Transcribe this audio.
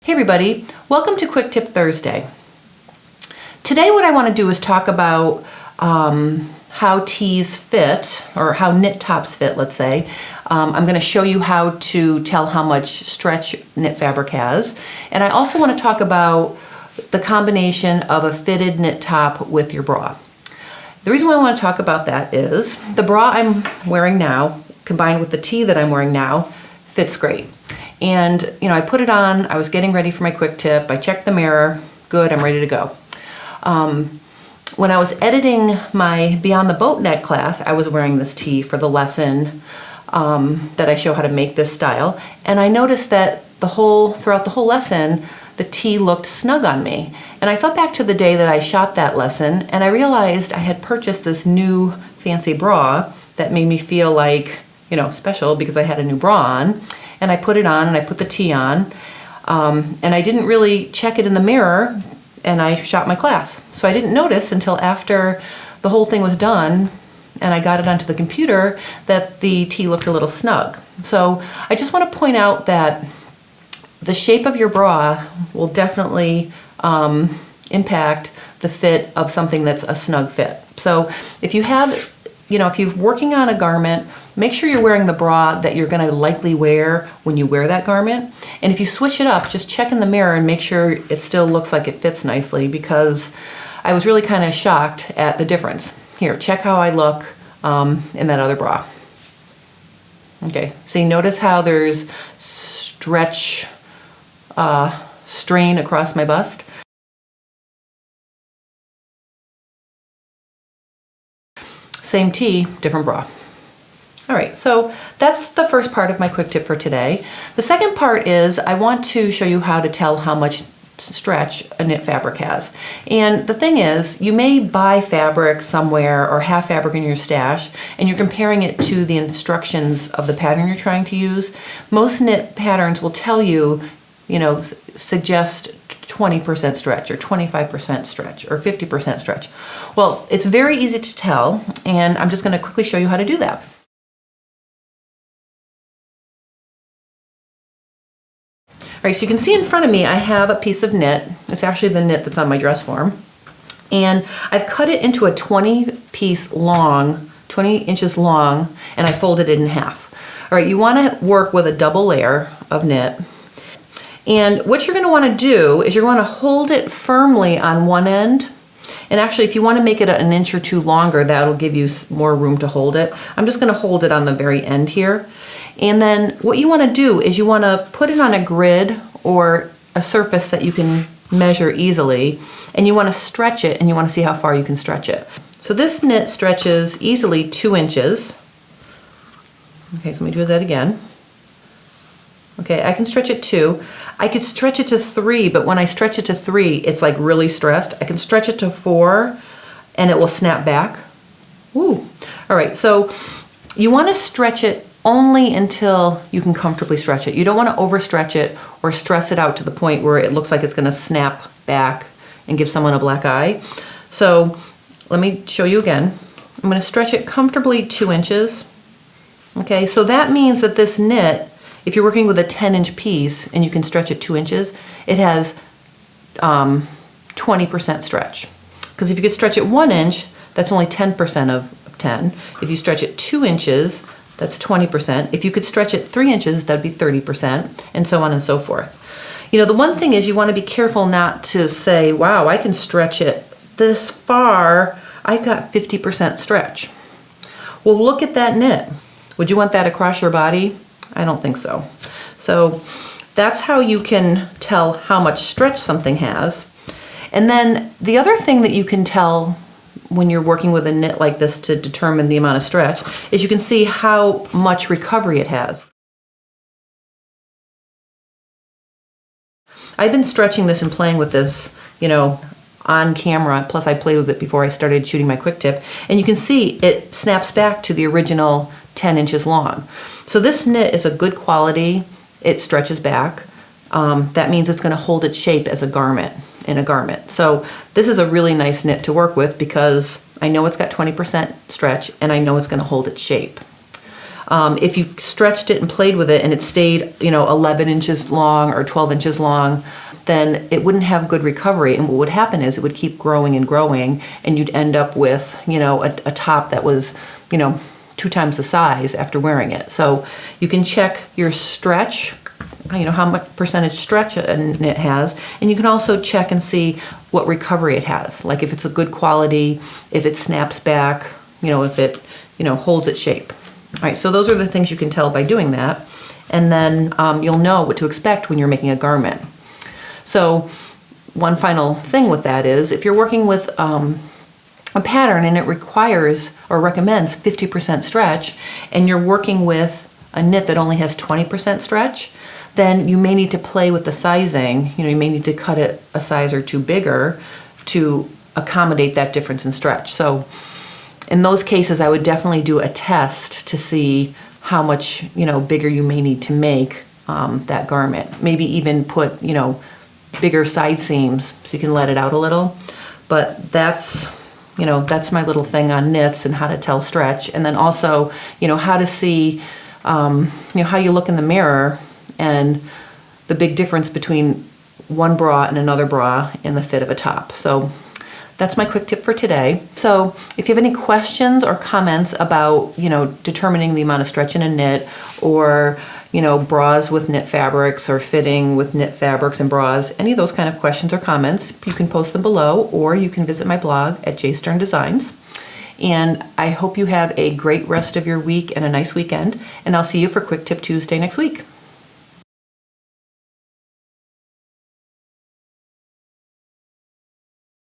Hey everybody, welcome to Quick Tip Thursday. Today what I want to do is talk about how tees fit, or how knit tops fit, let's say. I'm going to show you how to tell how much stretch knit fabric has. And I also want to talk about the combination of a fitted knit top with your bra. The reason why I want to talk about that is the bra I'm wearing now, combined with the tee that I'm wearing now, fits great. And, you know, I put it on, I was getting ready for my quick tip, I checked the mirror, good, I'm ready to go. When I was editing my Beyond the Boat Neck class, I was wearing this tee for the lesson that I show how to make this style. And I noticed that throughout the whole lesson, the tee looked snug on me. And I thought back to the day that I shot that lesson, and I realized I had purchased this new fancy bra that made me feel like, you know, special because I had a new bra on. And I put it on and I put the tee on, and I didn't really check it in the mirror, and I shot my class. So I didn't notice until after the whole thing was done and I got it onto the computer that the tee looked a little snug. So I just want to point out that the shape of your bra will definitely impact the fit of something that's a snug fit. So if you have, you know, if you're working on a garment, make sure you're wearing the bra that you're going to likely wear when you wear that garment. And if you switch it up, just check in the mirror and make sure it still looks like it fits nicely, because I was really kind of shocked at the difference. Here, check how I look in that other bra. Okay, see, notice how there's stretch, strain across my bust. Same tee, different bra. All right, so that's the first part of my quick tip for today. The second part is I want to show you how to tell how much stretch a knit fabric has. And the thing is, you may buy fabric somewhere or have fabric in your stash and you're comparing it to the instructions of the pattern you're trying to use. Most knit patterns will tell you, you know, suggest 20% stretch or 25% stretch or 50% stretch. Well, it's very easy to tell, and I'm just going to quickly show you how to do that. All right, so you can see in front of me I have a piece of knit. It's actually the knit that's on my dress form. And I've cut it into a 20 inches long, and I folded it in half. All right, you want to work with a double layer of knit. And what you're going to want to do is you're going to hold it firmly on one end. And actually, if you want to make it an inch or two longer, that'll give you more room to hold it. I'm just going to hold it on the very end here. And then what you want to do is you want to put it on a grid or a surface that you can measure easily, and you want to stretch it, and you want to see how far you can stretch it. So this knit stretches easily 2 inches. Okay, so let me do that again. Okay, I can stretch it 2. I could stretch it to 3, but when I stretch it to 3, it's like really stressed. I can stretch it to 4, and it will snap back. Ooh. All right, so you want to stretch it only until you can comfortably stretch it. You don't want to overstretch it or stress it out to the point where it looks like it's going to snap back and give someone a black eye. So let me show you again. I'm going to stretch it comfortably 2 inches. Okay, so that means that this knit, if you're working with a 10-inch piece and you can stretch it 2 inches, it has 20% stretch. Because if you could stretch it 1 inch, that's only 10% of 10. If you stretch it 2 inches, that's 20%. If you could stretch it 3 inches, that'd be 30%, and so on and so forth. You know, the one thing is you want to be careful not to say, wow, I can stretch it this far, I got 50% stretch. Well, look at that knit. Would you want that across your body? I don't think so. So that's how you can tell how much stretch something has. And then the other thing that you can tell when you're working with a knit like this to determine the amount of stretch is you can see how much recovery it has. I've been stretching this and playing with this, you know, on camera, plus I played with it before I started shooting my quick tip, and you can see it snaps back to the original 10 inches long. So this knit is a good quality. It stretches back. That means it's going to hold its shape as a garment, in a garment. So this is a really nice knit to work with because I know it's got 20% stretch and I know it's going to hold its shape. If you stretched it and played with it and it stayed, 11 inches long or 12 inches long, then it wouldn't have good recovery. And what would happen is it would keep growing and growing, and you'd end up with, a top that was, 2 times the size after wearing it. So you can check your stretch, how much percentage stretch a knit has, and you can also check and see what recovery it has. Like if it's a good quality, if it snaps back, if it, holds its shape. All right, so those are the things you can tell by doing that. And then you'll know what to expect when you're making a garment. So one final thing with that is if you're working with a pattern and it requires or recommends 50% stretch, and you're working with a knit that only has 20% stretch, then you may need to play with the sizing. You may need to cut it a size or two bigger to accommodate that difference in stretch. So in those cases, I would definitely do a test to see how much, bigger you may need to make that garment. Maybe even put, bigger side seams so you can let it out a little. But that's my little thing on knits and how to tell stretch. And then also, how to see, how you look in the mirror and the big difference between one bra and another bra in the fit of a top. So that's my quick tip for today. So if you have any questions or comments about, determining the amount of stretch in a knit, or, bras with knit fabrics or fitting with knit fabrics and bras, any of those kind of questions or comments, you can post them below, or you can visit my blog at J Stern Designs. And I hope you have a great rest of your week and a nice weekend, and I'll see you for Quick Tip Tuesday next week.